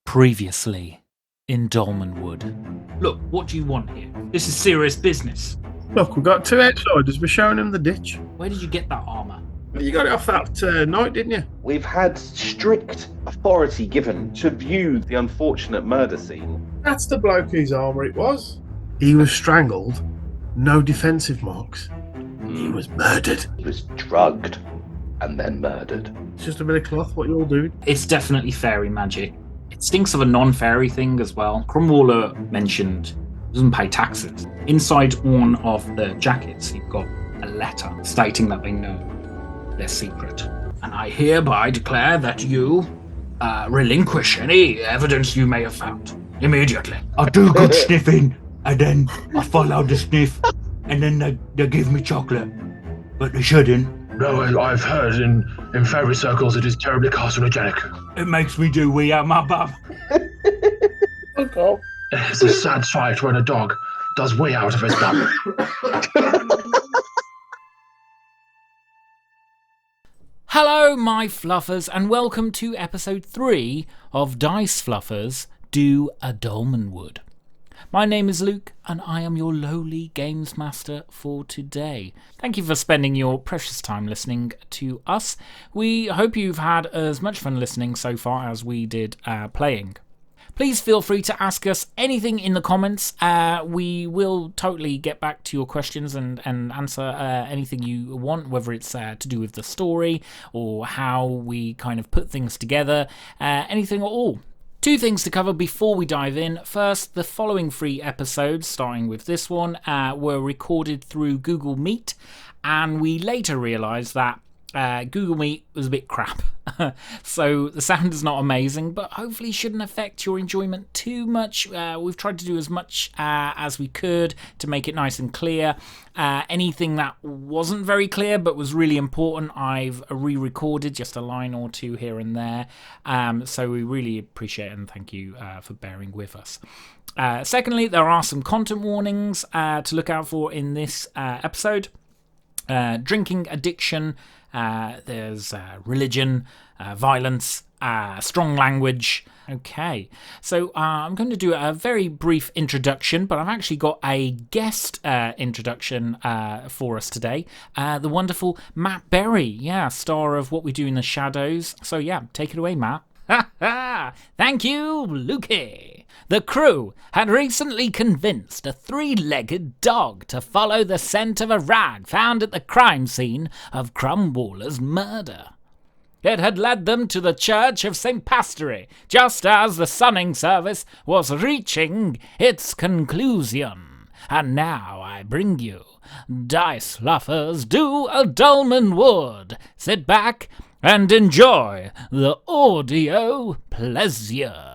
Previously in Dolmenwood. Look, what do you want here? This is serious business. Look, we've got two outsiders. We're showing them the ditch. Where did you get that armour? You got it off that night, didn't you? We've had strict authority given to view the unfortunate murder scene. That's the bloke whose armour it was. He was strangled. No defensive marks. He was murdered. He was drugged and then murdered. It's just a bit of cloth, what you're all doing. It's definitely fairy magic. It stinks of a non-fairy thing as well. Crumwaller mentioned he doesn't pay taxes. Inside one of the jackets, you've got a letter stating that they know their secret. And I hereby declare that you relinquish any evidence you may have found immediately. I do good sniffing, and then I follow the sniff, and then they give me chocolate, but they shouldn't. No, I've heard in fairy circles it is terribly carcinogenic. It makes me do wee out my bum. Okay. It's a sad sight when a dog does wee out of his bum. Hello, my fluffers, and welcome to episode 3 of Dice Fluffers Do a Dolmenwood. My name is Luke, and I am your lowly games master for today. Thank you for spending your precious time listening to us. We hope you've had as much fun listening so far as we did playing. Please feel free to ask us anything in the comments. We will totally get back to your questions and answer anything you want, whether it's to do with the story or how we kind of put things together, anything at all. Two things to cover before we dive in. First, the following 3 episodes, starting with this one, were recorded through Google Meet, and we later realised that Google Meet was a bit crap. So the sound is not amazing, but hopefully shouldn't affect your enjoyment too much. We've tried to do as much as we could to make it nice and clear. Anything that wasn't very clear but was really important, I've re-recorded just a line or two here and there. So we really appreciate it and thank you for bearing with us. Secondly, there are some content warnings to look out for in this episode. Drinking addiction, there's religion, violence, strong language. Okay, so I'm going to do a very brief introduction, but I've actually got a guest introduction for us today. The wonderful Matt Berry, star of What We Do in the Shadows. So take it away, Matt. Thank you, Lukey. The crew had recently convinced a 3-legged dog to follow the scent of a rag found at the crime scene of Crumwaller's murder. It had led them to the church of St. Pastory, just as the sunning service was reaching its conclusion. And now I bring you Dice Fluffers Do a Dolmenwood. Sit back and enjoy the audio pleasure.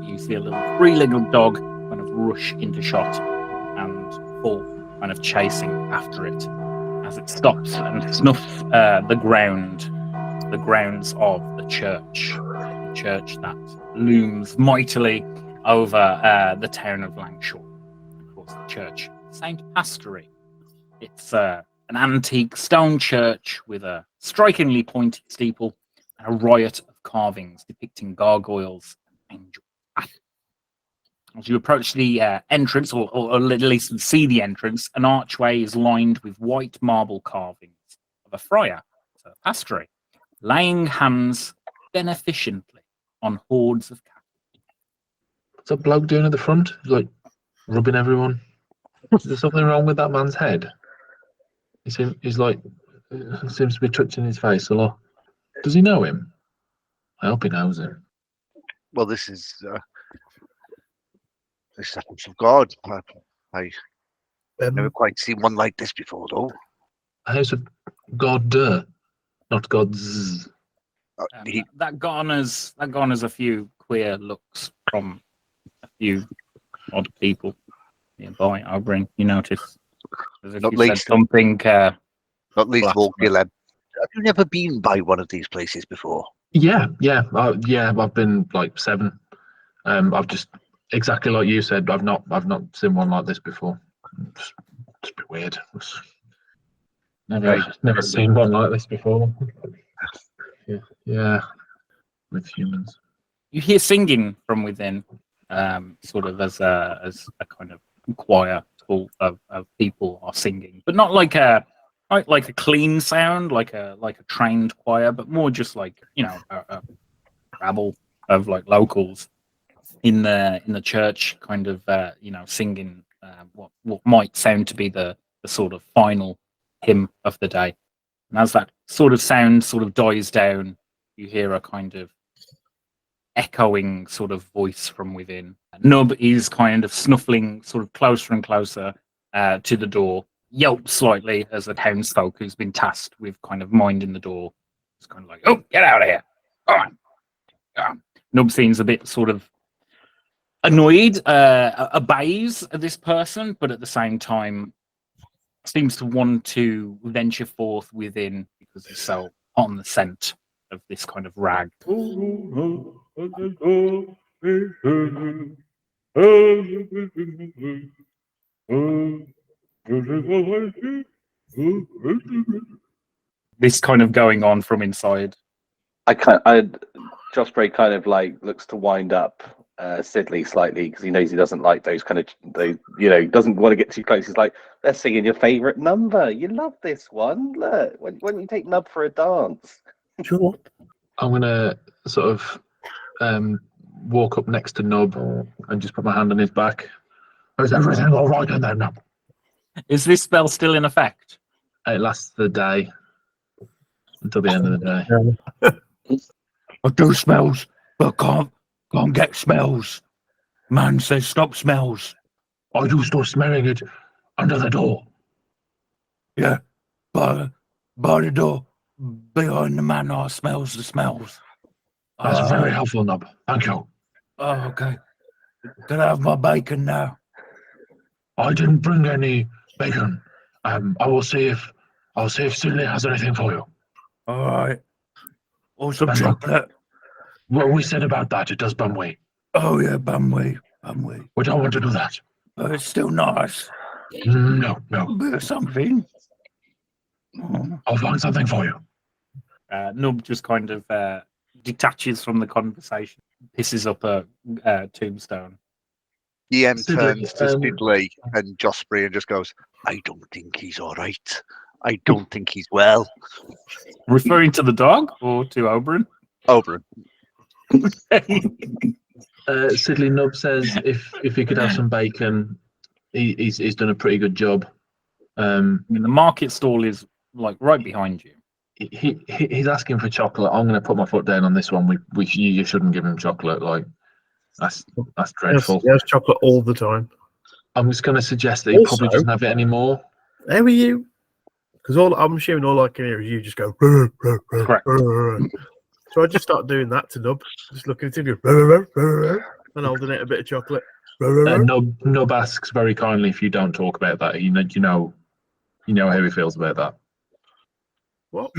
You see a little 3-legged dog kind of rush into shot and fall, kind of chasing after it as it stops and snuffs the grounds of the church that looms mightily over the town of Langshaw. Of course, the church, St. Pastory. It's an antique stone church with a strikingly pointy steeple and a riot of carvings depicting gargoyles and angels. As you approach the entrance, or at least see the entrance, an archway is lined with white marble carvings of a friar, so a pastory, laying hands beneficently on hordes of cattle. What's that bloke doing at the front? He's like rubbing everyone. Is there something wrong with that man's head? He's like, seems to be touching his face a lot. Does he know him? I hope he knows him. Well, this is the servants of God. I never quite seen one like this before, though. House of God, not God's. That garners a few queer looks from a few odd people nearby. I'll bring you notice. As if Not you least said something. Not least of all, blasphemous. Gileb. Have you never been by one of these places before? Yeah. I've been like 7. I've just exactly like you said. I've not seen one like this before. It's a bit weird. Never seen one like this before. Yeah, with humans. You hear singing from within, sort of as a kind of choir full of people are singing, but not like a clean sound, like a trained choir, but more just like a rabble of like locals in the church, kind of singing what might sound to be the sort of final hymn of the day. And as that sort of sound sort of dies down, you hear a kind of echoing sort of voice from within. Nub is kind of snuffling sort of closer and closer to the door, yelps slightly as the townsfolk who's been tasked with kind of minding the door. It's kind of like, oh, get out of here. Come on. Nub seems a bit sort of annoyed, obeys this person, but at the same time seems to want to venture forth within because he's so on the scent of this kind of rag. This kind of going on from inside. Josprey kind of like looks to wind up Sidley slightly because he knows he doesn't like those kind of doesn't want to get too close. He's like, they're singing your favourite number. You love this one. Look, why don't you take Nub for a dance? Sure. I'm gonna sort of walk up next to Nub and just put my hand on his back. Is everything all right in there, Nub? Is this spell still in effect? It lasts the day until the end of the day. I do smells, but can't get smells. Man says stop smells. I do start smelling it under the door. Yeah, by the door, behind the man, I smells the smells. That's very helpful, Nub. Thank you. Oh, okay. Can I have my bacon now? I didn't bring any bacon. I will see if Sidley has anything for you. All right. Or some Thank you. chocolate. What we said about that, it does bumwee. Oh yeah, bumwee. We don't want to do that. But it's still nice. No. Bit of something. I'll find something for you. Nub just kind of detaches from the conversation, pisses up a tombstone. DM Sidley, turns to Sidley and Josprey and just goes, I don't think he's all right. I don't think he's well. Referring to the dog or to Oberyn? Oberyn. Sidley, Nub says if he could have some bacon, he's done a pretty good job. I mean, the market stall is like right behind you. He's asking for chocolate. I'm going to put my foot down on this one. You shouldn't give him chocolate. Like that's dreadful. He has chocolate all the time. I'm just going to suggest that he probably doesn't have it anymore. How are you? Because I'm assuming all I can hear is you just go. Correct. So I just start doing that to Nub, just looking at him, and holding out a bit of chocolate. Nub asks very kindly if you don't talk about that. You know how he feels about that. What?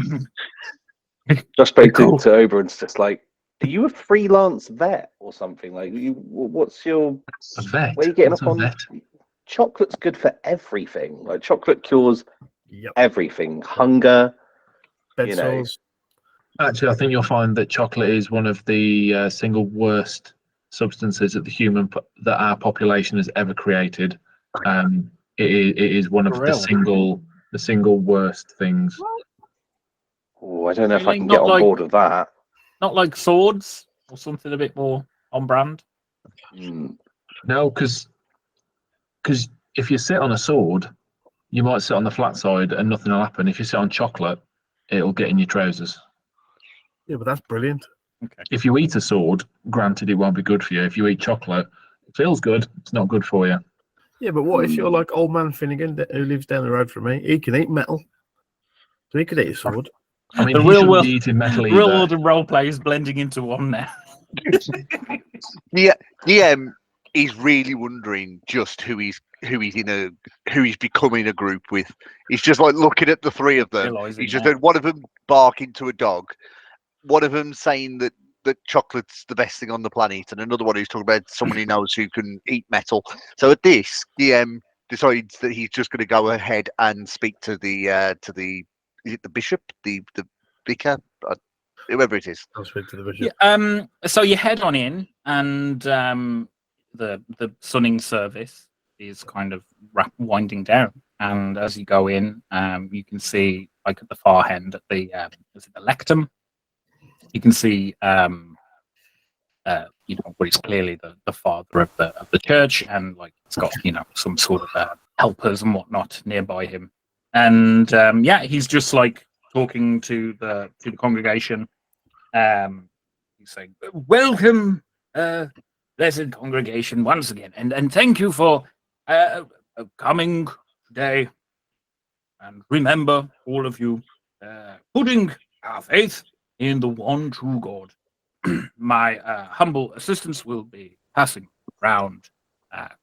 Josprey to Oberyn's just like, are you a freelance vet or something? Like, what's your A vet? where are you getting What's up a on? vet? Chocolate's good for everything. Like chocolate cures Yep. everything. Hunger. Bed You know. sores. Actually, I think you'll find that chocolate is one of the single worst substances that our population has ever created. It is one of Really? the single worst things. Oh, I don't know if I Really? can Not get on like- board with that. Not like swords or something a bit more on brand. Mm. No, because if you sit on a sword, you might sit on the flat side and nothing will happen. If you sit on chocolate, it'll get in your trousers. Yeah, but that's brilliant. Okay. If you eat a sword, granted, it won't be good for you. If you eat chocolate, it feels good. It's not good for you. Yeah, but what if you're like old man Finnegan who lives down the road from me? He can eat metal. So he could eat a sword. I mean, The he real shouldn't world- be eating metal Real either. world and roleplay is blending into one now. Yeah, DM is really wondering just who he's becoming a group with. He's just like looking at the three of them. Realising He's just that. heard one of them bark into a dog, one of them saying that chocolate's the best thing on the planet, and another one who's talking about someone he knows who can eat metal. So at this, DM decides that he's just going to go ahead and speak to the is it the bishop, the vicar, whoever it is. I'll speak to the bishop. Yeah, so you head on in, and the sunning service is kind of winding down. And as you go in, you can see, like at the far end, at the is it the lectern? You can see, what is clearly the father of the church, and like it's got some sort of helpers and whatnot nearby him. And he's just like talking to the congregation. He's saying, "Welcome, blessed congregation, once again, and thank you for coming today. And remember, all of you, putting our faith in the one true God. My humble assistants will be passing around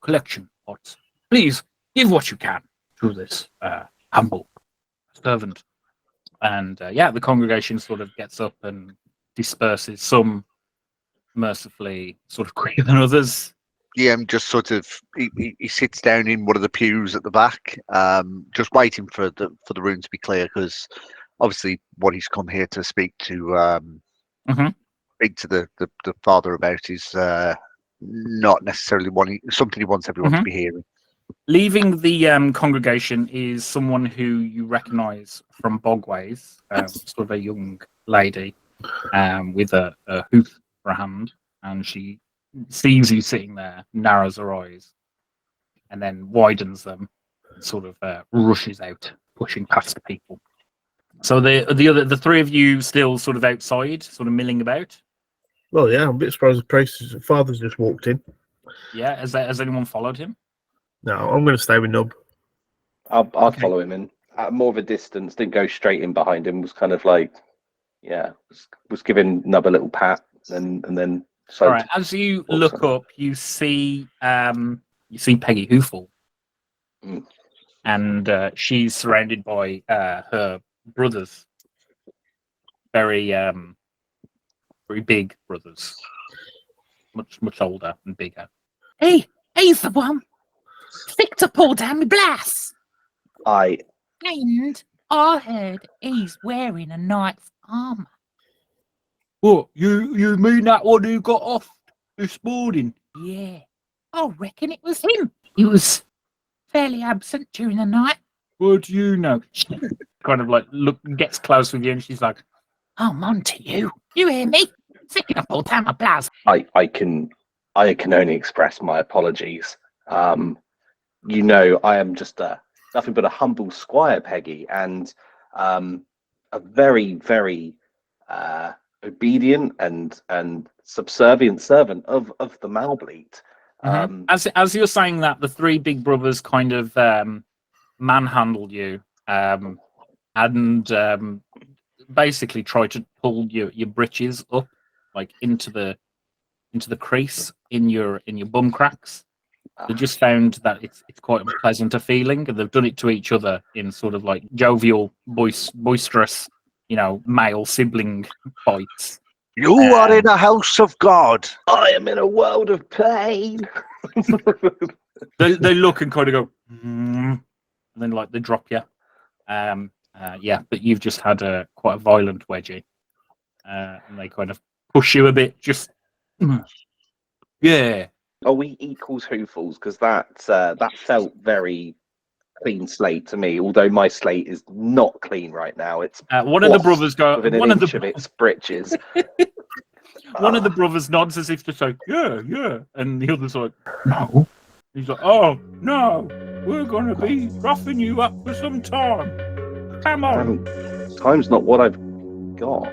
collection pots. Please give what you can to this humble servant." And the congregation sort of gets up and disperses, some mercifully sort of quicker than others. Just sort of he sits down in one of the pews at the back, just waiting for the room to be clear, because obviously what he's come here to speak to speak to the father about is not necessarily something he wants everyone to be hearing. Leaving the congregation is someone who you recognise from Bogways, sort of a young lady with a hoof for a hand, and she sees you sitting there, narrows her eyes, and then widens them, and sort of rushes out, pushing past the people. So the three of you still sort of outside, sort of milling about. Well, yeah, I'm a bit surprised the priest's father's just walked in. Yeah, has anyone followed him? No, I'm going to stay with Nub. I'll follow him in at more of a distance. Didn't go straight in behind him. Was kind of like, was giving Nub a little pat, and then. All right. As you look up, you see Peggy Hoofle, and she's surrounded by her brothers, very big brothers, much older and bigger. Hey, he's the one. Thick to pull down my blass. And I heard he's wearing a knight's armour. What, you mean that one who got off this morning? Yeah, I reckon it was him. He was fairly absent during the night. What do you know? She kind of like gets close with you, and she's like, I'm on to you. You hear me? Thick to pull down my blass. I can only express my apologies. I am just nothing but a humble squire, Peggy, and a very, very obedient and subservient servant of the Malbleet. As you're saying that, the three big brothers kind of manhandled you and basically tried to pull your breeches up, like into the crease in your bum cracks. They just found that it's quite unpleasant a feeling, and they've done it to each other in sort of like jovial, boisterous, male sibling fights. You are in a house of God. I am in a world of pain. They look and kind of go, and then like they drop you. But you've just had quite a violent wedgie, and they kind of push you a bit. Just yeah. Are we equals hoofles? Because that felt very clean slate to me. Although my slate is not clean right now. It's one of the brothers go. Within an inch of its britches. One of the brothers nods as if to say, yeah, and the other's like, no. He's like, oh no, we're gonna be roughing you up for some time. Come on. Time's not what I've got.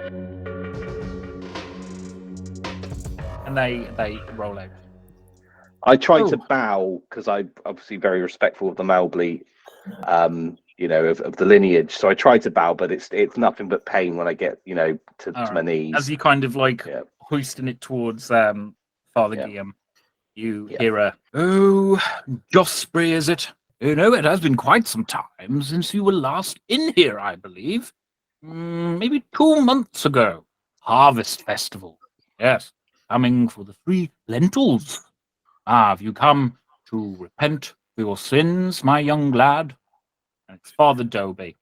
And they roll out. I tried to bow because I'm obviously very respectful of the Malbleet, of the lineage. So I tried to bow, but it's nothing but pain when I get, to my knees. As you kind of like hoisting it towards Father Guillaume, you hear a, "Oh, Josprey, is it? It has been quite some time since you were last in here, I believe. Maybe 2 months ago. Harvest Festival. Yes, coming for the 3 lentils. Have you come to repent for your sins, my young lad. And it's Father Doby.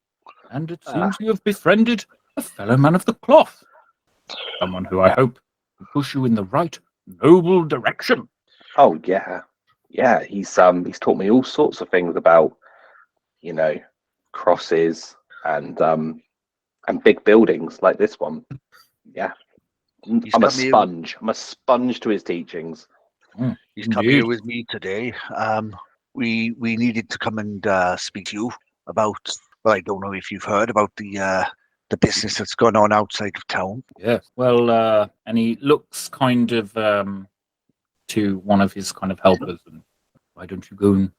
And it seems you have befriended a fellow man of the cloth. Someone who I hope will push you in the right, noble direction. Oh yeah, yeah. He's taught me all sorts of things about, crosses and big buildings like this one. Yeah, I'm a sponge. I'm a sponge to his teachings. He's come here with me today. We needed to come and speak to you about. Well, I don't know if you've heard about the business that's going on outside of town. Yes. Well, and he looks kind of to one of his kind of helpers, and why don't you go and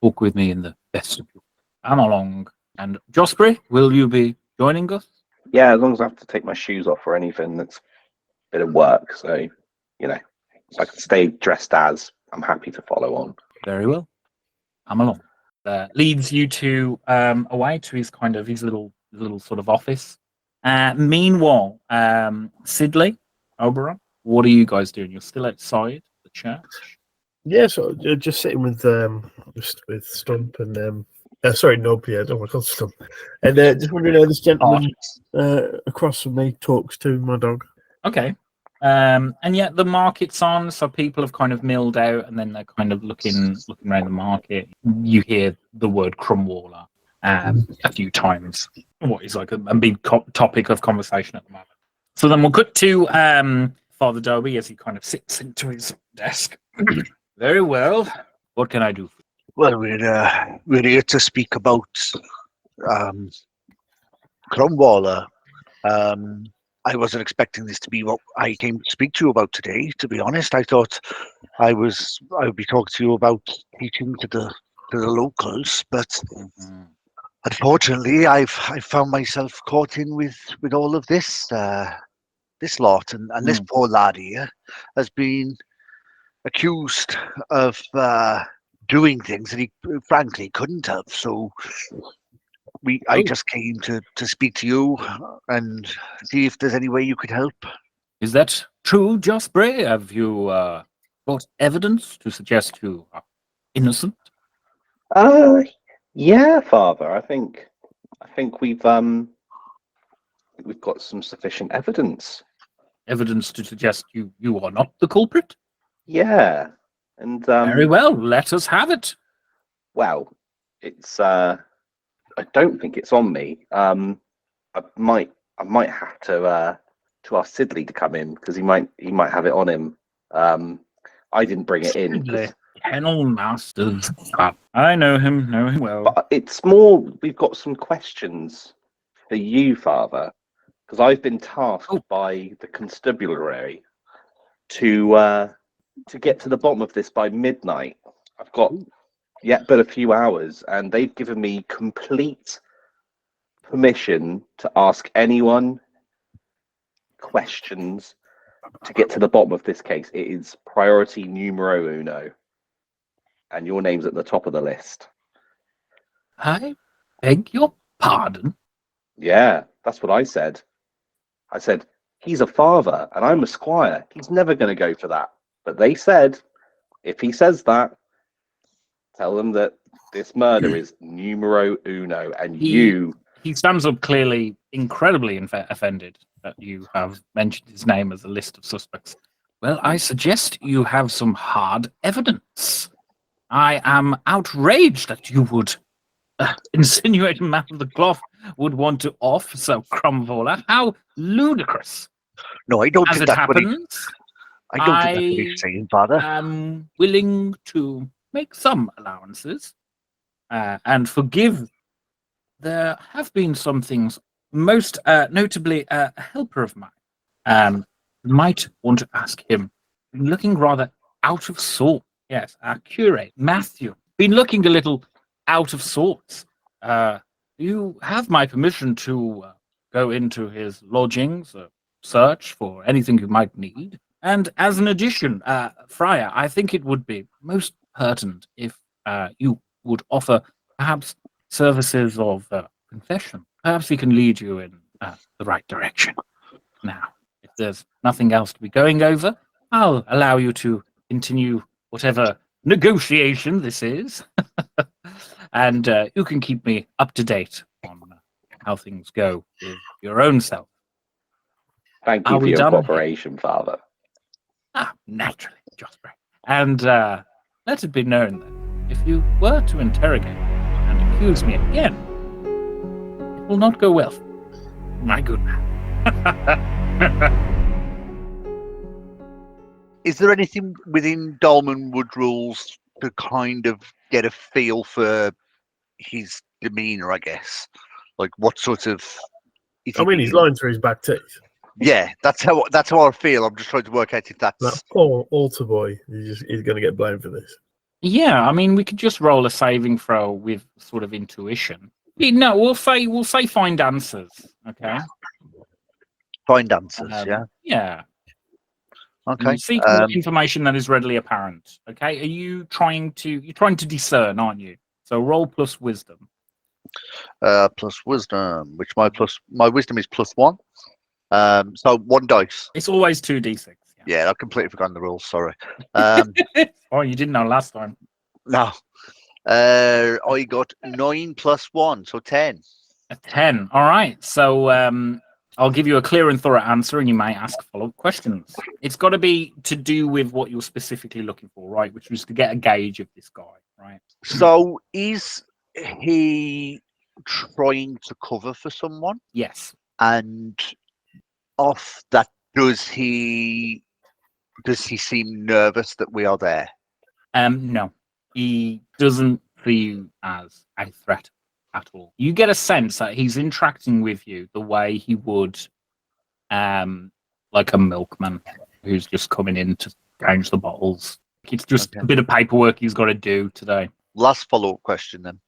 walk with me in the vestibule? I'm along. And Josprey, will you be joining us? Yeah, as long as I have to take my shoes off or anything, that's a bit of work. So, if I can stay dressed as, I'm happy to follow on. Very well. I'm along. Leads you to away to his kind of his little sort of office. Meanwhile, Sidley, Oberon, what are you guys doing? You're still outside the church? Yeah, so just sitting with Stump and sorry, Nub. Yeah, I don't want to call Stump. And just wondering how this gentleman across from me talks to my dog. Okay. And yet the market's on, so people have kind of milled out, and then they're kind of looking around the market. You hear the word Crumwaller a few times. What is like a big topic of conversation at the moment. So then we'll cut to Father Doby as he kind of sits into his desk. Very well. What can I do for you? Well, we're here to speak about Crumwaller. I wasn't expecting this to be what I came to speak to you about today. To be honest, I thought I would be talking to you about teaching to the locals, but unfortunately, I've found myself caught in with all of this this lot, and this poor lad here has been accused of doing things that he frankly couldn't have. So I just came to speak to you and see if there's any way you could help. Is that true, Josprey? Have you got evidence to suggest you are innocent? Yeah, Father. I think we've got some sufficient evidence. Evidence to suggest you are not the culprit? Yeah, and Very well. Let us have it. Well, it's I don't think it's on me. I might have to ask Sidley to come in because he might have it on him. I didn't bring it in. Kennel Masters. I know him well. But it's more, we've got some questions for you, Father, because I've been tasked by the constabulary to get to the bottom of this by midnight. I've got but a few hours, and they've given me complete permission to ask anyone questions to get to the bottom of this case. It is priority numero uno, and your name's at the top of the list. I beg your pardon? Yeah, that's what I said. I said, he's a father, and I'm a squire. He's never going to go for that. But they said, if he says that, tell them that this murder is numero uno, and you... He stands up clearly incredibly offended that you have mentioned his name as a list of suspects. Well, I suggest you have some hard evidence. I am outraged that you would insinuate a man of the cloth would want to off so Crumwaller. How ludicrous. No, I don't As think it that's happens, what I don't think that's what he's saying, Father. I am willing to make some allowances and forgive. There have been some things, most notably a helper of mine might want to ask him, looking rather out of sorts. Yes, our curate, Matthew, been looking a little out of sorts. You have my permission to go into his lodgings, search for anything you might need. And as an addition, Friar, I think it would be most pertinent if you would offer perhaps services of confession. Perhaps he can lead you in the right direction. Now, if there's nothing else to be going over, I'll allow you to continue whatever negotiation this is. And you can keep me up to date on how things go with your own self. Thank Are you for we your done? cooperation, Father. Naturally, Josprey. And let it be known that if you were to interrogate me and accuse me again, it will not go well for you, my good man. Is there anything within Dolmenwood rules to kind of get a feel for his demeanor, I guess? Like what sort of... is I he mean, he's being- lying through his back teeth. Yeah, that's how I feel. I'm just trying to work out if That that's... poor altar boy, he's going to get blamed for this. Yeah, I mean, we could just roll a saving throw with sort of intuition. No, we'll say find answers. Okay. Find answers, yeah? Yeah. Okay. You seek information that is readily apparent. Okay. Are you trying to discern, aren't you? So roll plus wisdom. Plus wisdom, which my wisdom is +1. So 1 dice. It's always 2d6. Yeah, I completely forgotten the rules. Sorry. Oh, you didn't know last time. No. I got 9 + 1, so 10. A 10. All right. So I'll give you a clear and thorough answer, and you may ask follow-up questions. It's got to be to do with what you're specifically looking for, right? Which was to get a gauge of this guy, right? So is he trying to cover for someone? Yes. And off that, does he seem nervous that we are there? No. He doesn't see you as a threat at all. You get a sense that he's interacting with you the way he would like a milkman who's just coming in to change the bottles. It's just a bit of paperwork he's got to do today. Last follow-up question then.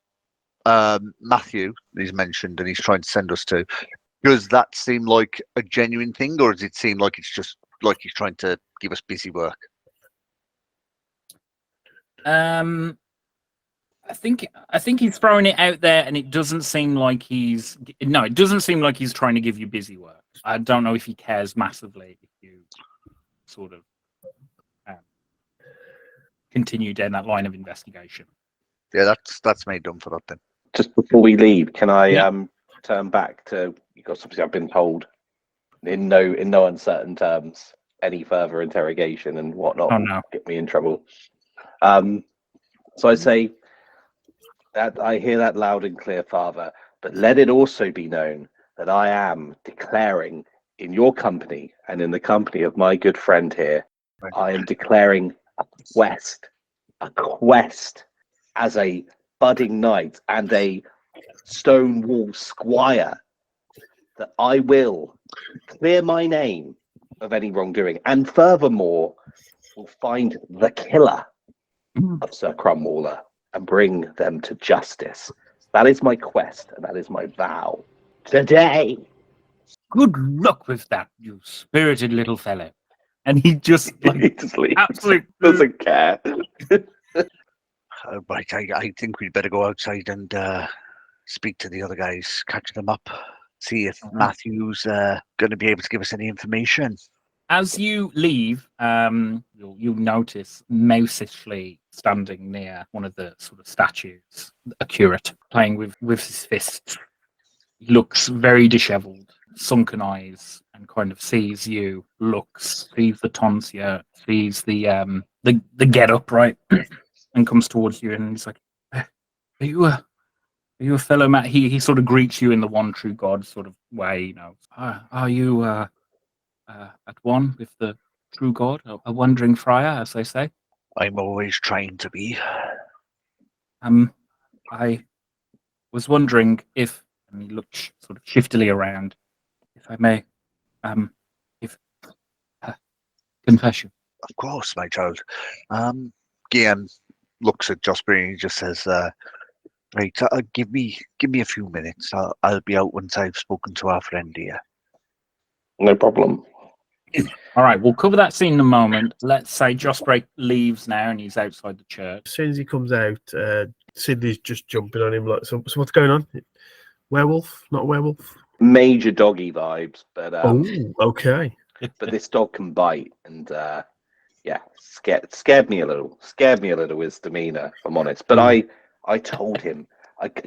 Matthew, he's mentioned and he's trying to send us to. Does that seem like a genuine thing, or does it seem like it's just like he's trying to give us busy work? I think he's throwing it out there, and it doesn't seem like he's trying to give you busy work. I don't know if he cares massively if you sort of continue down that line of investigation. Yeah, that's me done for that then. Just before we leave, can I turn back to, because obviously I've been told in no uncertain terms any further interrogation and whatnot will get me in trouble. So I say that I hear that loud and clear, Father, but let it also be known that I am declaring in your company and in the company of my good friend here, I am declaring a quest as a budding knight and a Stonewall squire, that I will clear my name of any wrongdoing, and furthermore will find the killer of Sir Cromwaller and bring them to justice. That is my quest, and that is my vow today. Good luck with that, you spirited little fellow. And he just He just leaves. absolutely Doesn't care. Right, I think we'd better go outside and speak to the other guys, catch them up, see if Matthew's going to be able to give us any information. As you leave, you'll notice Mousishly standing near one of the sort of statues, a curate, playing with his fists. He looks very dishevelled, sunken eyes, and kind of sees you, sees the tonsure, sees the get up, right, and comes towards you, and he's like, "Are you a fellow Matt?" He sort of greets you in the one true God sort of way, you know. Are you at one with the true God, a wandering friar, as they say? I'm always trying to be. I was wondering if, and he looked sort of shiftily around, if I may, confession. Of course, my child. Guillaume looks at Josprey and he just says, right, give me a few minutes. I'll be out once I've spoken to our friend here. No problem. All right, we'll cover that scene in a moment. Let's say Josprey leaves now and he's outside the church. As soon as he comes out, Sidney's just jumping on him like, so what's going on? Werewolf? Not a werewolf? Major doggy vibes, but Oh, okay. but this dog can bite, and yeah, scared me a little. Scared me a little his demeanour, if I'm honest. But I told him,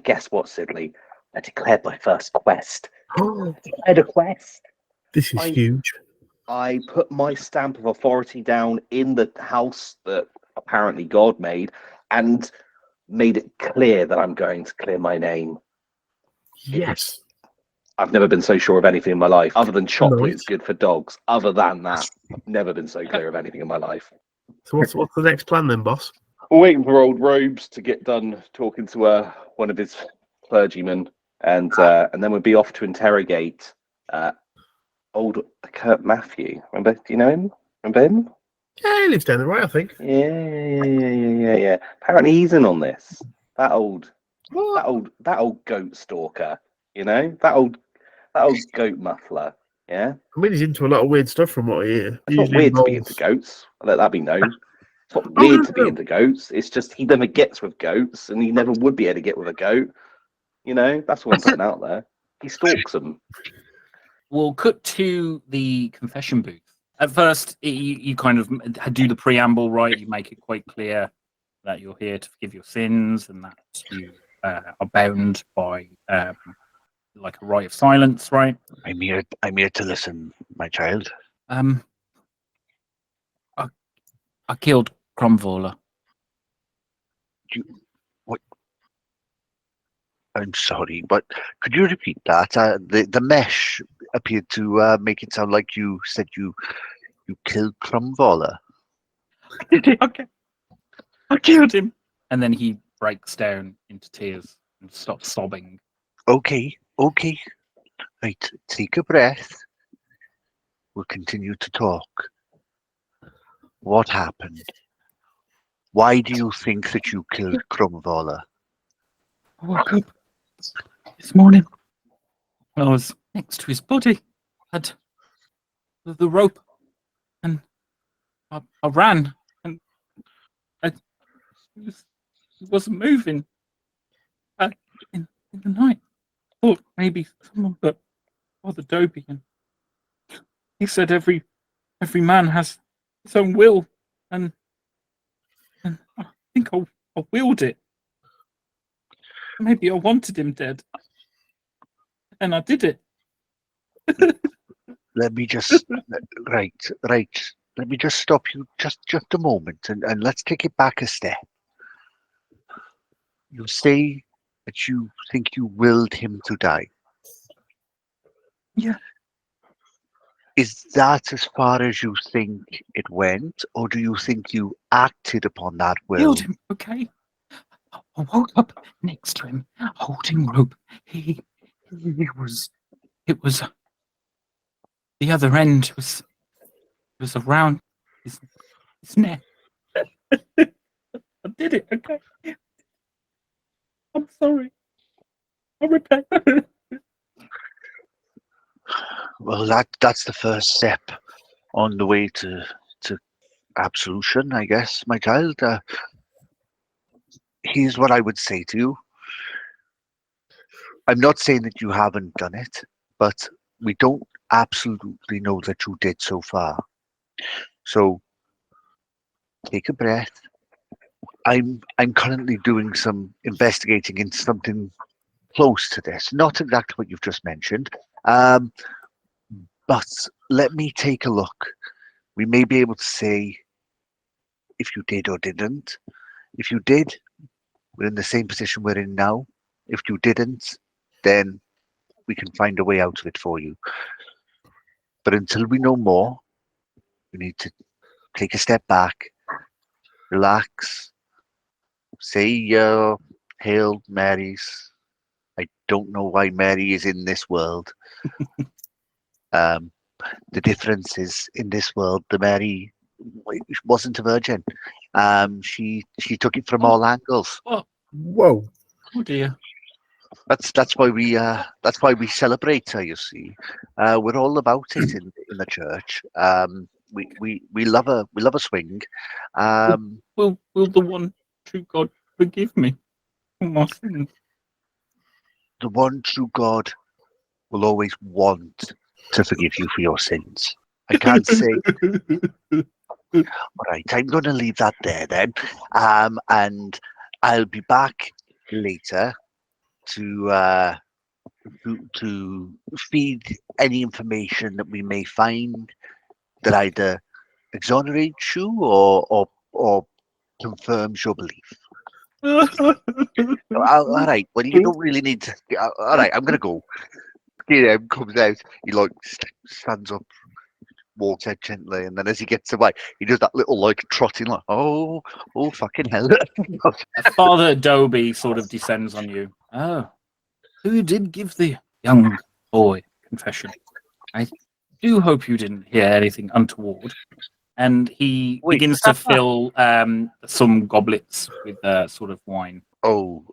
guess what, Sidley? I declared my first quest. I declared a quest. This is huge. I put my stamp of authority down in the house that apparently God made, and made it clear that I'm going to clear my name. Yes. I've never been so sure of anything in my life, other than chocolate is Nice. good for dogs. Other than that, I've never been so clear of anything in my life. So what's the next plan then, boss? We're waiting for old Robes to get done talking to one of his clergymen, and then we'll be off to interrogate old Kurt Matthew. Remember? Do you know him? Remember him? Yeah, he lives down the right, I think. Yeah. Apparently he's in on this. That old goat stalker. You know, that old goat muffler. Yeah. I mean, he's into a lot of weird stuff from what I hear. It's not weird to be into goats. I'll let that be known. It's not weird to be into goats. It's just he never gets with goats, and he never would be able to get with a goat. You know, that's what I'm putting out there. He stalks them. We'll cut to the confession booth. At first, you kind of do the preamble, right? You make it quite clear that you're here to forgive your sins and that you are bound by like a rite of silence, right? I'm here to listen, my child. I killed Cromvaller. What? I'm sorry, but could you repeat that? The mesh appeared to make it sound like you said you killed Cromvaller. Okay. I killed him. And then he breaks down into tears and stops sobbing. Okay. Right, take a breath. We'll continue to talk. What happened? Why do you think that you killed Cromvaller? I woke up this morning. I was next to his body. Had the rope, and I ran, and he wasn't moving. In the night, I thought maybe someone put Father Dobie, and he said every man has his own will, and I think I willed it. Maybe I wanted him dead, and I did it. Let me just right. Let me just stop you just a moment, and let's take it back a step. You say that you think you willed him to die. Yeah. Is that as far as you think it went, or do you think you acted upon that will? Killed him, okay? I woke up next to him, holding rope. It was the other end was around his neck. I did it, okay? I'm sorry. I repent. Well, that's the first step on the way to absolution, I guess, my child. Here's what I would say to you. I'm not saying that you haven't done it, but we don't absolutely know that you did so far. So take a breath. I'm currently doing some investigating into something close to this, not exactly what you've just mentioned, but let me take a look. We may be able to say if you did or didn't. If you did, we're in the same position we're in now. If you didn't, then we can find a way out of it for you. But until we know more, we need to take a step back, relax, say your Hail Marys. I don't know why Mary is in this world. The difference is in this world, the Mary wasn't a virgin. She took it from all angles. Whoa! Oh dear. That's why we celebrate her. You see, we're all about it in the church. We love a swing. Will the one true God forgive me for my sins? The one true God will always want to forgive you for your sins. I can't say All right, I'm going to leave that there then, and I'll be back later to feed any information that we may find that either exonerates you or confirms your belief. All right. Well, you don't really need to. All right, I'm gonna go. Comes out. He like stands up, walks out gently, and then as he gets away, he does that little like trotting, like oh fucking hell. Father Dobie sort of descends on you. Oh, who did give the young boy confession? I do hope you didn't hear anything untoward. And he begins to fill some goblets with sort of wine. Oh,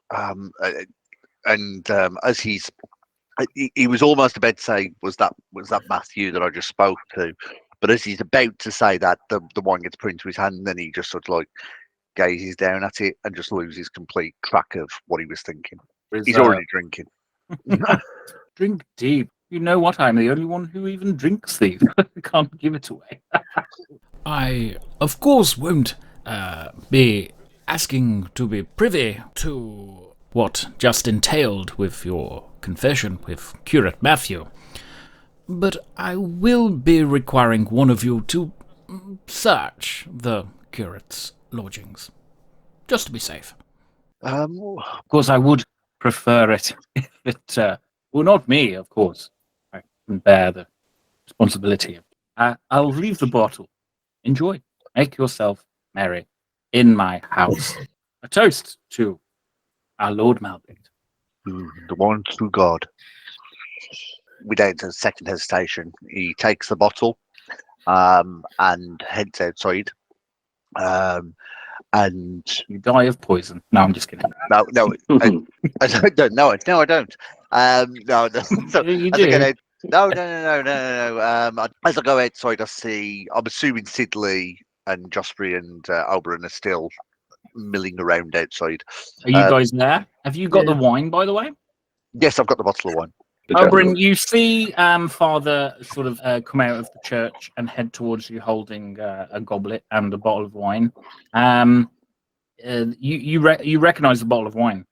as he was almost about to say, was that Matthew that I just spoke to? But as he's about to say that, the wine gets put into his hand, and then he just sort of like gazes down at it and just loses complete track of what he was thinking. He's already drinking. Drink deep. You know what? I'm the only one who even drinks these. I can't give it away. I, of course, won't be asking to be privy to what just entailed with your confession with Curate Matthew, but I will be requiring one of you to search the curate's lodgings, just to be safe. Of course, I would prefer it if it well, not me, of course. I can bear the responsibility. I'll leave the bottle. Enjoy. Make yourself merry in my house. A toast to our Lord Malbit. The one true God. Without a second hesitation, he takes the bottle and heads outside. And you die of poison. No, I'm just kidding. No, I don't. No, I don't. No, you do. No. As I go outside, I'm assuming Sidley and Josprey and Oberon are still milling around outside. Are you guys there? Have you got the wine, by the way? Yes, I've got the bottle of wine. Oberon, you see Father sort of come out of the church and head towards you holding a goblet and a bottle of wine. You recognize the bottle of wine.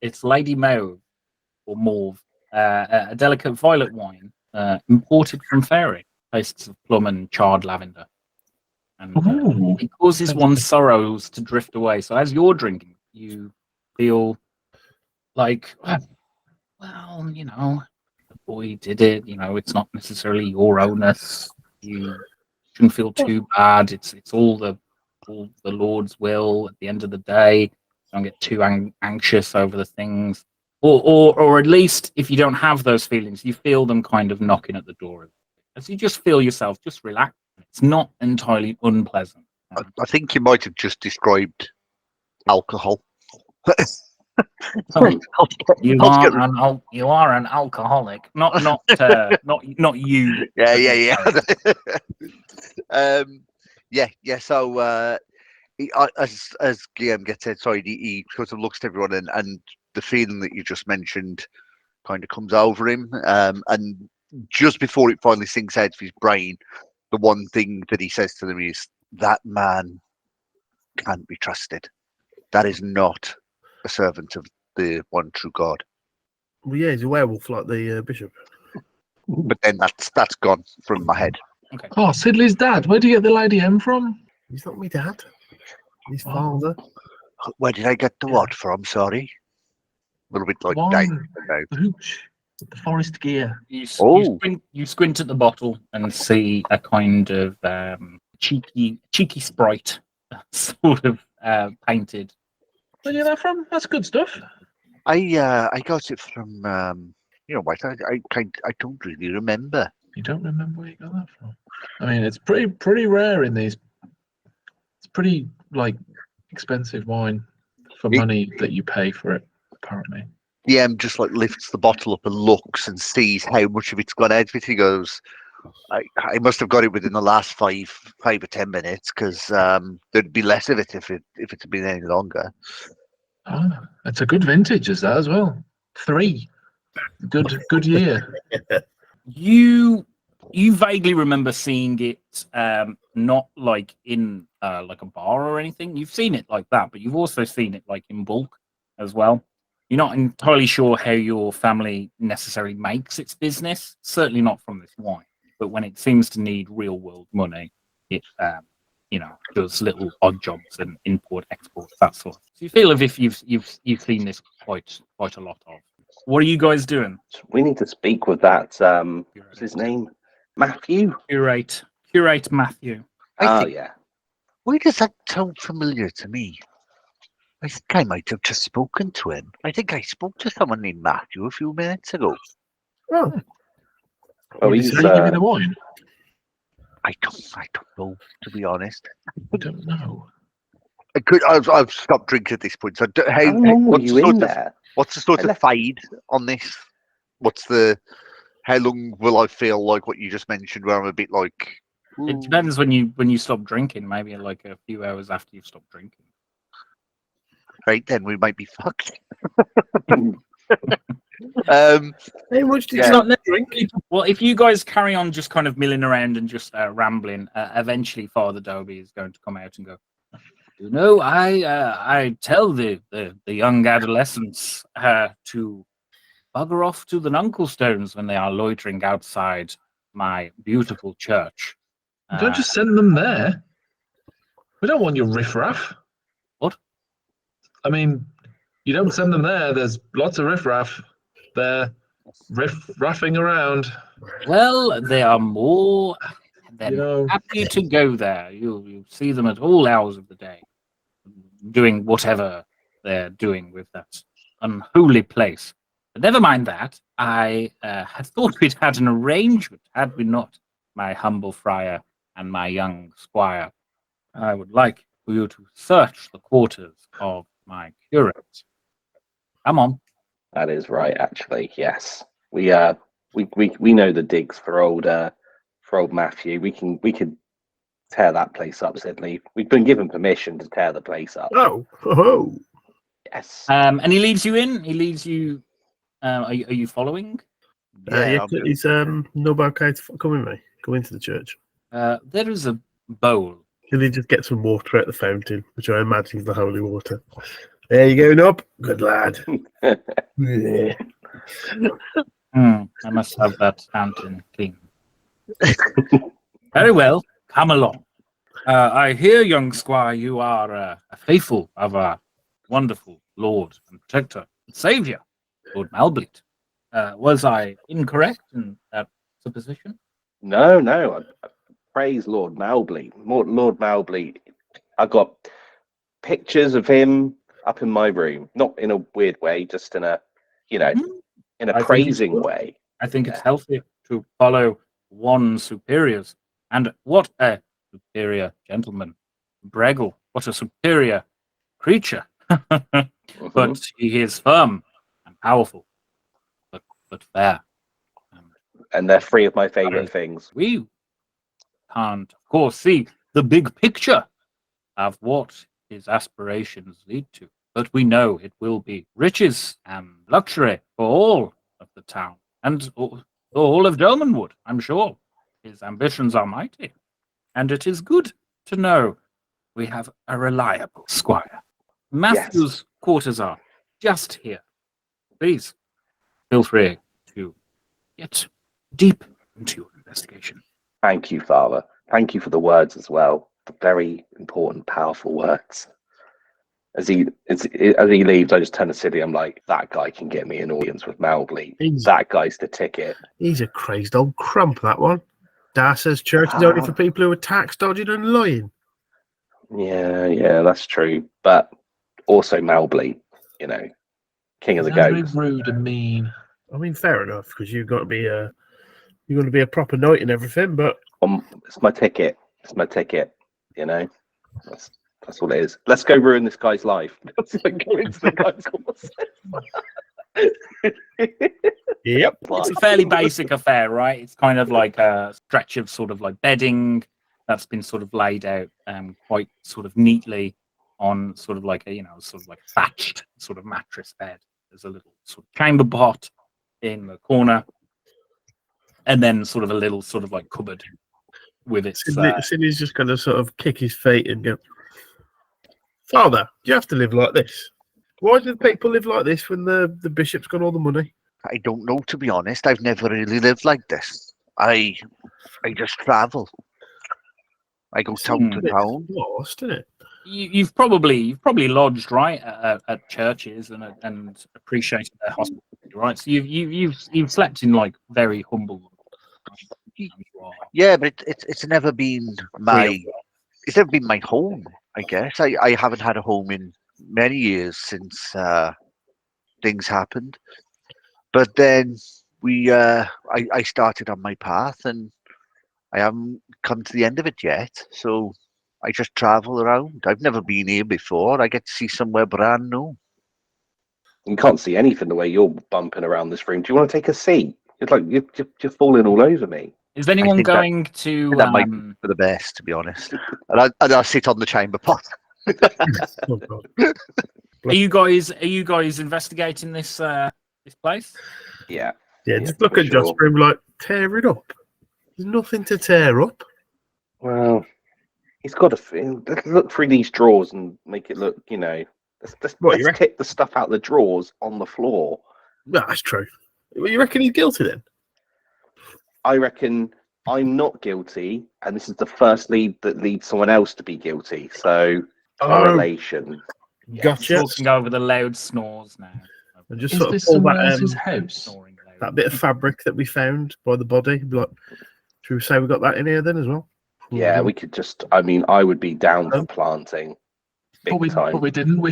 It's Lady Mauve, or Mauve, a delicate violet wine imported from Fairy. Tastes of plum and charred lavender. And it causes one's sorrows to drift away. So as you're drinking, you feel like, well, you know, the boy did it. You know, it's not necessarily your onus. You shouldn't feel too bad. It's all the Lord's will. At the end of the day, don't get too anxious over the things, or at least if you don't have those feelings, you feel them kind of knocking at the door. As you just feel yourself just relax. It's not entirely unpleasant. I think you might have just described alcohol. You are an alcoholic, not you. Yeah. So as Guillaume gets outside, he sort of looks to everyone, and the feeling that you just mentioned kind of comes over him. And just before it finally sinks out of his brain, the one thing that he says to them is, "That man can't be trusted. That is not a servant of the one true God." Well, yeah, he's a werewolf like the bishop. But then that's gone from my head. Okay. Oh, Sidley's dad. Where do you get the Lady M from? He's not me dad. His father. Where did I get the what from? Sorry. A little bit like Wine. Dave. The hooch. The forest gear. You squint at the bottle and see a kind of cheeky sprite, sort of painted. Where do you get that from? That's good stuff. I got it from what I don't really remember. You don't remember where you got that from? I mean, it's pretty rare in these. It's pretty expensive wine for money that you pay for it, apparently. The M just lifts the bottle up and looks and sees how much of it's gone out of it. He goes, I must have got it within the last 5 or 10 minutes, because there'd be less of it if it had been any longer. Ah, it's a good vintage, is that as well? 3. Good year. You You vaguely remember seeing it, not like in like a bar or anything. You've seen it like that, but you've also seen it like in bulk as well. You're not entirely sure how your family necessarily makes its business. Certainly not from this wine. But when it seems to need real world money, it does little odd jobs and import, export, that sort. So you feel as if you've seen this quite a lot of. What are you guys doing? We need to speak with that. What's his name? Matthew. Curate Matthew. I Oh think, yeah. why does that sound familiar to me? I think I might have just spoken to him. I think I spoke to someone named Matthew a few minutes ago. Oh, Well, Did he's he give you the wine? I don't know, to be honest. I don't know. I've stopped drinking at this point. So how long were what's you the sort in of, there? what's the sort I of left- fade on this? How long will I feel like what you just mentioned, where I'm a bit like? It "Ooh." depends when you stop drinking. Maybe like a few hours after you've stopped drinking. Right then, we might be fucked. how much did Yeah. you not drink? Well, if you guys carry on just kind of milling around and just rambling, eventually Father Dobie is going to come out and go, you know, I tell the young adolescents to bugger off to the Nunclestones when they are loitering outside my beautiful church. Don't just send them there. We don't want your riffraff. What? I mean, you don't send them there. There's lots of riffraff there, riffraffing around. Well, they are more than You know. happy to go there. You'll see them at all hours of the day, doing whatever they're doing with that unholy place. But never mind that. I had thought we'd had an arrangement, had we not, my humble friar and my young squire. I would like for you to search the quarters of my curate. Come on. That is right, actually. Yes, we know the digs for old Matthew. We could tear that place up, Sidley. We've been given permission to tear the place up. Oh. Yes. And he leads you in. He leads you. Are you following? Yeah, I'm- is Noble okay to come with me? Go into the church. There is a bowl. Can he just get some water at the fountain, which I imagine is the holy water? There you go, Nob. Good lad. Yeah. I must have that fountain clean. Very well. Come along. I hear, young squire, you are a faithful of our wonderful Lord and Protector and Saviour, Lord Malbleet. Was I incorrect in that supposition? No. I praise Lord Malbleet. Lord Malbleet. I got pictures of him up in my room, not in a weird way, just in a, in a I think it's praising good. way. I think it's healthy to follow one's superiors. And what a superior gentleman. Breggle, what a superior creature. But he is firm and powerful, but fair. And they're three of my favorite things. We can't, of course, see the big picture of what his aspirations lead to, but we know it will be riches and luxury for all of the town and all of Dolmenwood, I'm sure. His ambitions are mighty, and it is good to know we have a reliable squire. Matthew's quarters are just here. Please feel free to get deep into your investigation. Thank you, Father. Thank you for the words as well. The very important, powerful words. As he leaves, I just turn to Sidney. I'm like, that guy can get me an audience with Malbleet. That guy's the ticket. He's a crazed old crump, that one. Dar says church is only for people who are tax dodging and lying. Yeah, that's true. But also Malbleet, king of the Very goats. rude and mean. I mean, fair enough, because you've got to be a proper knight and everything. But It's my ticket. It's my ticket. That's what it is. Let's go ruin this guy's life. Let's go into the guy's yep, It's a fairly basic affair, right? It's kind of like a stretch of sort of like bedding that's been sort of laid out quite sort of neatly on sort of like a, sort of like thatched sort of mattress bed. There's a little sort of chamber pot in the corner. and then sort of a little sort of like cupboard with its. Sidney's just going to sort of kick his feet and go, Father, do you have to live like this? Why do people live like this when the bishop's got all the money? I don't know, to be honest. I've never really lived like this. I just travel. I go town to town. Lost, isn't it? You've probably lodged right at churches and appreciated their hospitality, right? So you've slept in like very humble. Yeah, but it's never been my home. I guess I haven't had a home in many years since things happened. But then I started on my path, and I haven't come to the end of it yet. So I just travel around. I've never been here before. I get to see somewhere brand new. You can't see anything the way you're bumping around this room. Do you want to take a seat? It's like you're falling all over me. Is anyone going to? That might be for the best, to be honest. And I'll sit on the chamber pot. Oh, God. Are you guys investigating this place? Yeah. Yeah, just look at Josprey and be like, tear it up. There's nothing to tear up. Well, he's got to look through these drawers and make it look, let's kick the stuff out the drawers on the floor. No, that's true. Well, you reckon he's guilty then? I reckon I'm not guilty, and this is the first lead that leads someone else to be guilty. So, correlation. Gotcha. Talking over the loud snores now. And just Is sort of this pull someone that, else's house? that bit of fabric that we found by the body. Be like, should we say we got that in here then as well? Yeah, we could just. I mean, I would be down for planting. But we didn't. We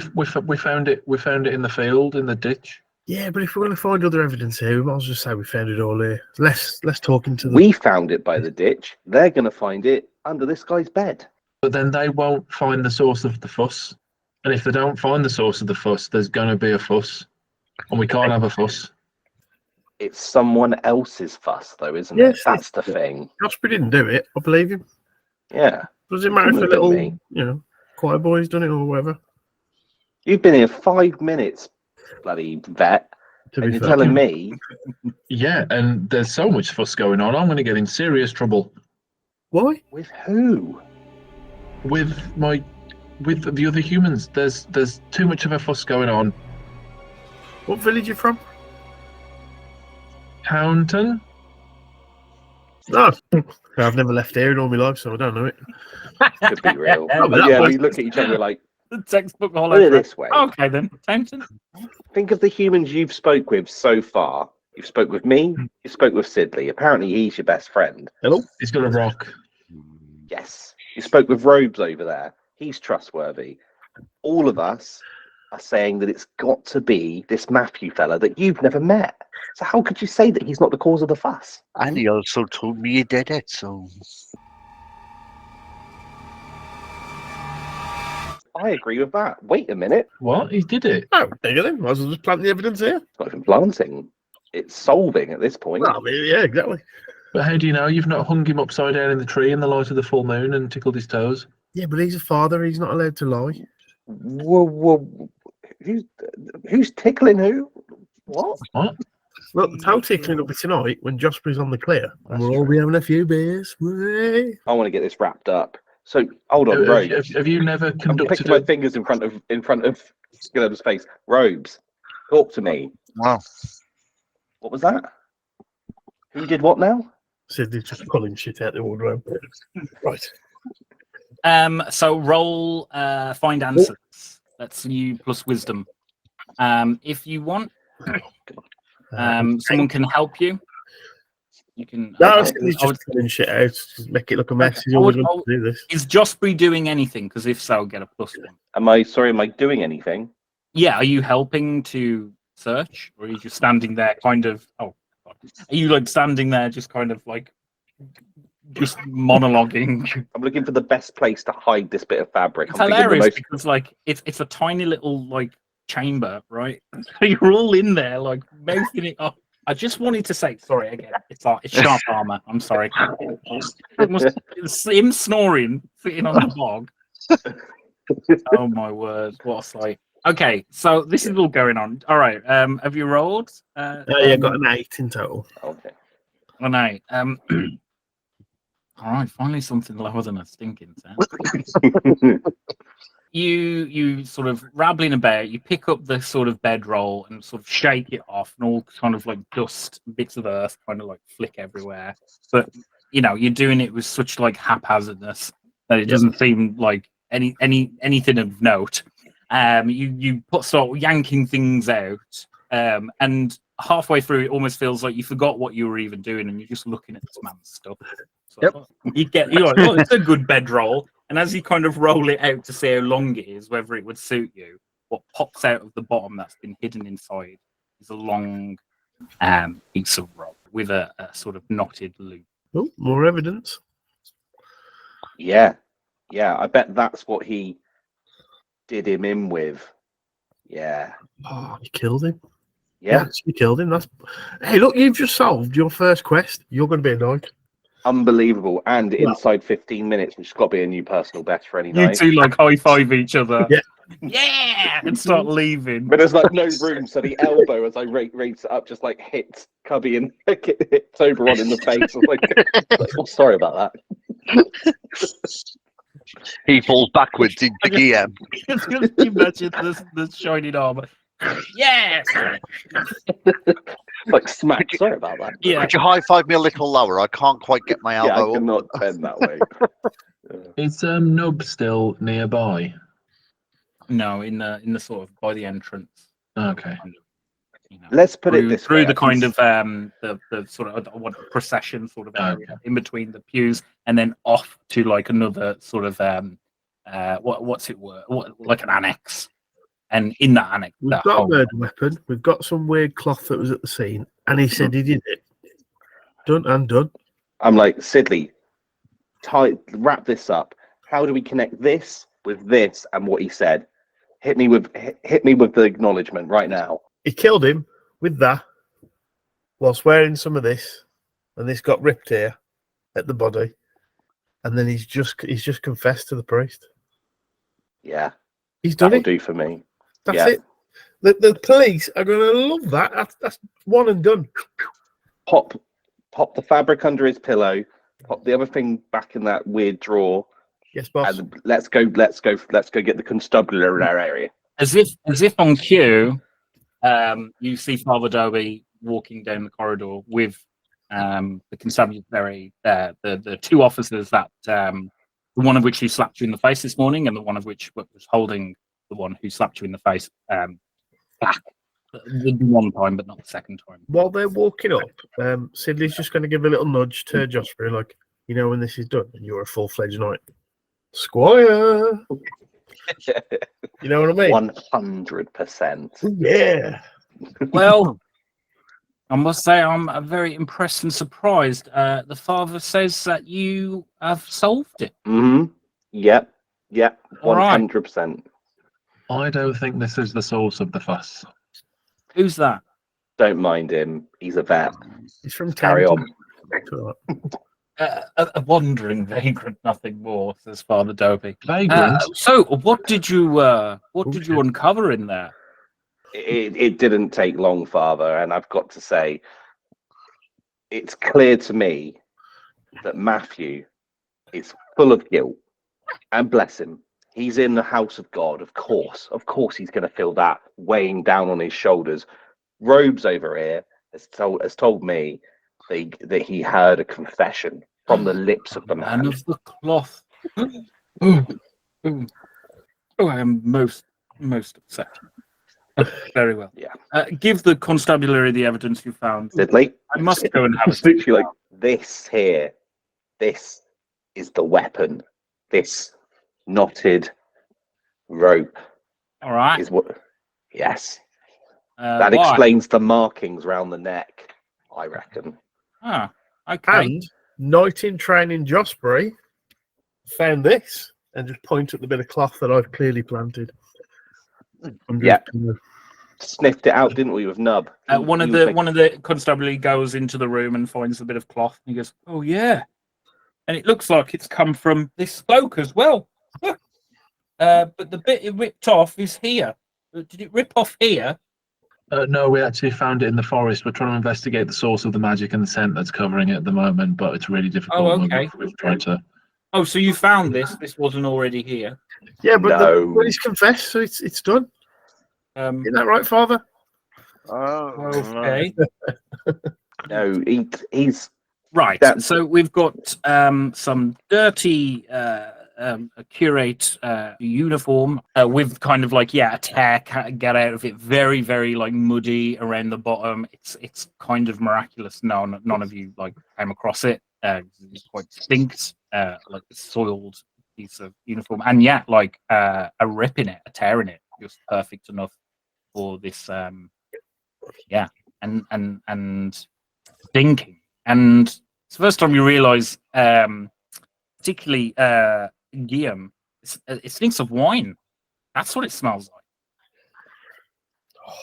found it. We found it in the field, in the ditch. Yeah, but if we're going to find other evidence here, we might as well just say we found it all here. Less talking to them. We found it by the ditch. They're going to find it under this guy's bed. But then they won't find the source of the fuss. And if they don't find the source of the fuss, there's going to be a fuss. And we can't have a fuss. It's someone else's fuss, though, isn't it? That's the thing. Josprey didn't do it. I believe him. Yeah. Does it matter if a little, choir boy's done it or whatever? You've been here 5 minutes, bloody vet. And you're telling me? Yeah, and there's so much fuss going on. I'm going to get in serious trouble. Why? With who? With the other humans. There's too much of a fuss going on. What village are you from? Hounton? No. I've never left here in all my life, so I don't know it. Could be real. We look at each other like, the textbook all put it over. this way. Okay then, Hounton. Think of the humans you've spoke with so far. You've spoke with me. You spoke with Sidley. Apparently, he's your best friend. Hello. He's got a rock. Yes. You spoke with Robes over there. He's trustworthy. All of us are saying that it's got to be this Matthew fella that you've never met. So how could you say that he's not the cause of the fuss? And he also told me he did it, so... I agree with that. Wait a minute. What? He did it? Oh, there you go then. Might as well just plant the evidence here. It's not even planting. It's solving at this point. Well, I mean, yeah, exactly. But how do you know you've not hung him upside down in the tree in the light of the full moon and tickled his toes? Yeah, but he's a father. He's not allowed to lie. Whoa. Who's tickling who? What? What? Well, the toe tickling will be tonight when Josprey's on the clear. And we'll all be having a few beers. Way. I want to get this wrapped up. So hold on, Robes. Have you never I'm conducted picking my fingers in front of Skiller's face. Robes, talk to me. Wow. What was that? Who did what now? Sidney's just pulling shit out the wardrobe. Right. So roll find answers. That's you plus wisdom. If you want, someone can help you. You can. No, he's just pulling shit out. Just make it look a mess. He's always wanted to do this. Is Josprey doing anything? Because if so, get a +1. Am I doing anything? Yeah, are you helping to search, or are you just standing there, kind of? Oh, God. Are you like standing there, just kind of like, just monologuing? I'm looking for the best place to hide this bit of fabric. It's hilarious because like it's a tiny little like chamber, right? You're all in there, like mouthing it up. I just wanted to say, sorry again. It's sharp armor. I'm sorry. It's him snoring, sitting on the bog. Oh my word! What a sight. Okay, so this is all going on. All right. Have you rolled? Yeah, got an 8 in total. Okay. I know. All right, finally something lower than a stinking sound. You sort of rattling about, you pick up the sort of bedroll and sort of shake it off, and all kind of like dust, bits of earth kind of like flick everywhere. But you're doing it with such like haphazardness that it doesn't seem like anything of note. You start yanking things out, and halfway through it almost feels like you forgot what you were even doing, and you're just looking at this man's stuff. So you're like, oh, it's a good bedroll. And as you kind of roll it out to see how long it is, whether it would suit you, what pops out of the bottom that's been hidden inside is a long piece of rope with a sort of knotted loop. Oh, more evidence. Yeah, I bet that's what he did him in with. Yeah. Oh, you killed him. Yeah. You killed him. Hey, look, you've just solved your first quest. You're going to be annoyed. Unbelievable. And inside 15 minutes, which has got to be a new personal best for any You night. two like high five each other. Yeah. And start leaving. But there's like no room, so the elbow as I raise it up just like hits Kubby and hits Oberon in the face. I was like, oh, sorry about that. He falls backwards into gear. Just imagine the shining armor. Yes. Like smack. Sorry about that. Yeah. Could you high five me a little lower? I can't quite get my Yeah, I elbow up. cannot bend that way. Is Nub still nearby? No, in the sort of by the entrance. Okay. Let's put it this through way. the kind of the sort of procession sort of area in between the pews, and then off to like another sort of like an annex, and in that annex We've got a murder weapon. We've got some weird cloth that was at the scene, and he said he did it. Done and done. I'm like, Sidley, wrap this up. How do we connect this with this and what he said? Hit me with the acknowledgement right now. He killed him with that whilst wearing some of this, and this got ripped here at the body, and then he's just confessed to the priest. Yeah, he's done that'll it. Do for me. That's it. The police are going to love that. That's one and done. Pop the fabric under his pillow. Pop the other thing back in that weird drawer. Yes, boss. And let's go get the constabulary area. As if on cue, you see Father Dobie walking down the corridor with the constabulary there, the two officers that the one of which who slapped you in the face this morning, and the one of which was holding the one who slapped you in the face back the one time, but not the second time. While they're walking up, Sidley's just going to give a little nudge to Josprey, like, when this is done, and you're a full-fledged knight. Squire! You know what I mean? 100%. Yeah. Well, I must say I'm very impressed and surprised. The father says that you have solved it. Mm-hmm. Yep. 100%. I don't think this is the source of the fuss. Who's that? Don't mind him. He's a vet. He's from Carry on. A wandering vagrant, nothing more, says Father Dobie. Vagrant? So, what did you uncover in there? It didn't take long, Father, and I've got to say, it's clear to me that Matthew is full of guilt, and bless him, he's in the house of God. Of course, he's going to feel that weighing down on his shoulders. Robes over here has told me that he heard a confession from the lips of the man. Man of the cloth. Oh, I am most upset. Very well. Yeah. Give the constabulary the evidence you found. Sidley, I must go and have a speak. Like this here. This is the weapon. This knotted rope. All right. Is what? Yes. Why? That explains the markings around the neck, I reckon. Ah, okay. And Knight in Training Josprey found this and just point at the bit of cloth that I've clearly planted. Yeah. Sniffed it out, didn't we, with Nub? One of the constabulary goes into the room and finds a bit of cloth. And he goes, "Oh yeah," and it looks like it's come from this bloke as well. But the bit it ripped off is here. Did it rip off here? No, we actually found it in the forest. We're trying to investigate the source of the magic and the scent that's covering it at the moment, but it's really difficult. Oh, okay. We've tried to. Oh, so you found this? This wasn't already here. Yeah, but No. well, he's confessed, so it's done. Isn't that right, Father? Okay. No, he's Right. That's- So we've got some dirty curate uniform with kind of like a tear get out of it, very very like muddy around the bottom. It's kind of miraculous. None of you like came across it. It's quite stinks, like a soiled piece of uniform, and like a rip in it, a tear in it, just perfect enough for this. And stinking. And it's the first time you realise, particularly Guillaume, it stinks of wine. That's what it smells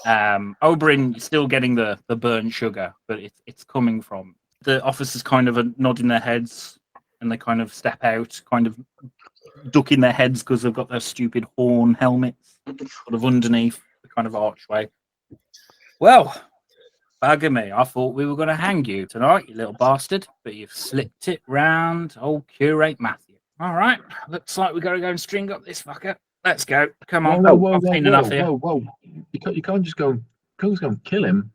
like. Oberyn is still getting the burnt sugar, but it's coming from the officers kind of nodding their heads, and they kind of step out, kind of ducking their heads because they've got their stupid horn helmets sort of underneath the kind of archway. Well, bugger me, I thought we were going to hang you tonight, you little bastard, but you've slipped it round old Curate Matthew. All right, looks like we've got to go and string up this fucker. Let's go. Come on. I've seen enough here. Whoa. You can't just go and kill him.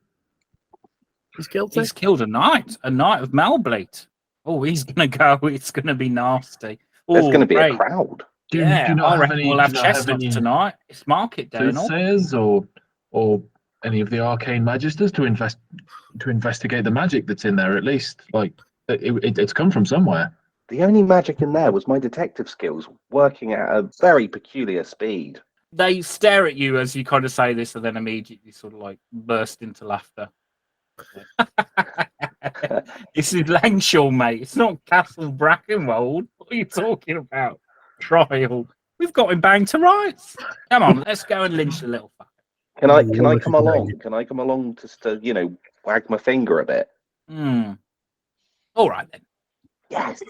He's guilty. He's killed a knight of Malbleat. Oh, he's going to go. It's going to be nasty. there's going to be great. a crowd. Do you I not reckon we'll have chestnuts any tonight. It's market day and all. soothsayers or any of the arcane magisters to investigate the magic that's in there? At least, like it's come from somewhere. The only magic in there was my detective skills working at a very peculiar speed. They stare at you as you kind of say this, and then immediately sort of like burst into laughter. This is Langshaw, mate. It's not Castle Brackenwold. What are you talking about? Trial. We've got him banged to rights. Come on, let's go and lynch the little fucker. Can I come along? Can I come along just to wag my finger a bit? All right then. Yes.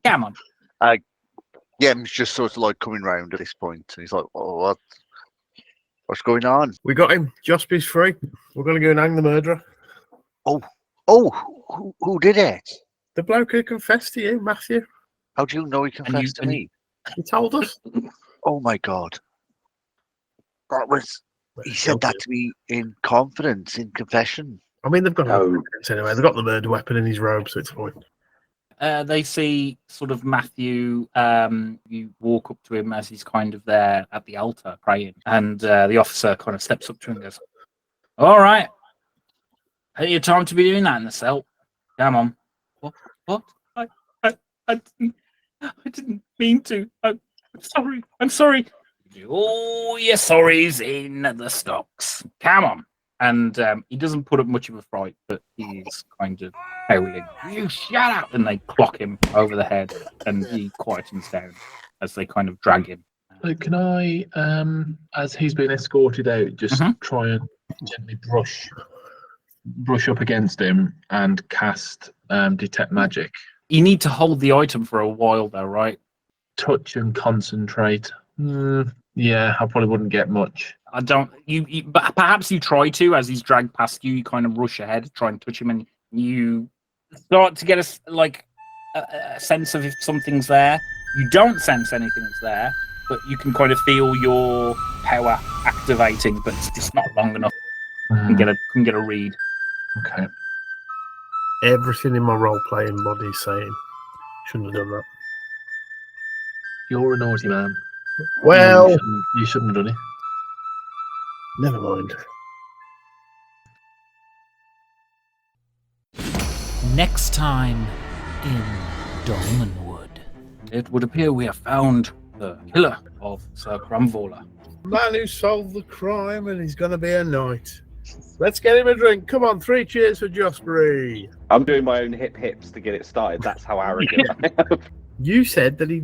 Come on. Yem's just sort of like coming round at this point, and he's like, "Oh, what's going on?" We got him. Josprey's free. We're going to go and hang the murderer. Who did it? The bloke who confessed to you, Matthew. How do you know he confessed to me? He told us. Oh my god! He said that to me in confidence, in confession. I mean, they've got No. evidence anyway. They've got the murder weapon in his robe, so it's fine. They see sort of Matthew. You walk up to him as he's kind of there at the altar praying, and the officer kind of steps up to him and goes, "All right, ain't your time to be doing that in the cell. Come on." What? I didn't mean to. I'm sorry. Oh, your sorry's in the stocks. Come on. And he doesn't put up much of a fright, but he's kind of howling. You shut up! And they clock him over the head, and he quietens down as they kind of drag him. Can I, as he's been escorted out, just try and gently brush up against him and cast detect magic? You need to hold the item for a while, though, right? Touch and concentrate. Yeah, I probably wouldn't get much. I don't. But perhaps you try to, as he's dragged past you. You kind of rush ahead, try and touch him, and you start to get a sense of if something's there. You don't sense anything's there, but you can kind of feel your power activating, but it's just not long enough. Can get a read. Okay. Everything in my role-playing body is saying, shouldn't have done that. You're a naughty man. Well, you shouldn't have done it. Never mind. Next time in Dolmenwood. It would appear we have found the killer of Sir Crumvola. Man who solved the crime, and he's going to be a knight. Let's get him a drink. Come on, 3 cheers for Josprey. I'm doing my own hips to get it started. That's how arrogant I am. You said that he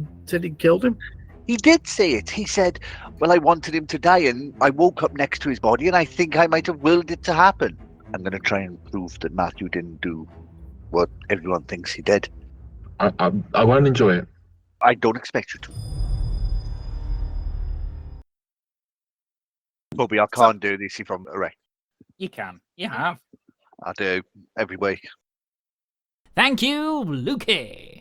killed him. He did say it. He said, "Well, I wanted him to die, and I woke up next to his body, and I think I might have willed it to happen." I'm going to try and prove that Matthew didn't do what everyone thinks he did. I won't enjoy it. I don't expect you to. Kubby, I can't do this if I'm erect. You can. You have. I do every week. Thank you, Lukey.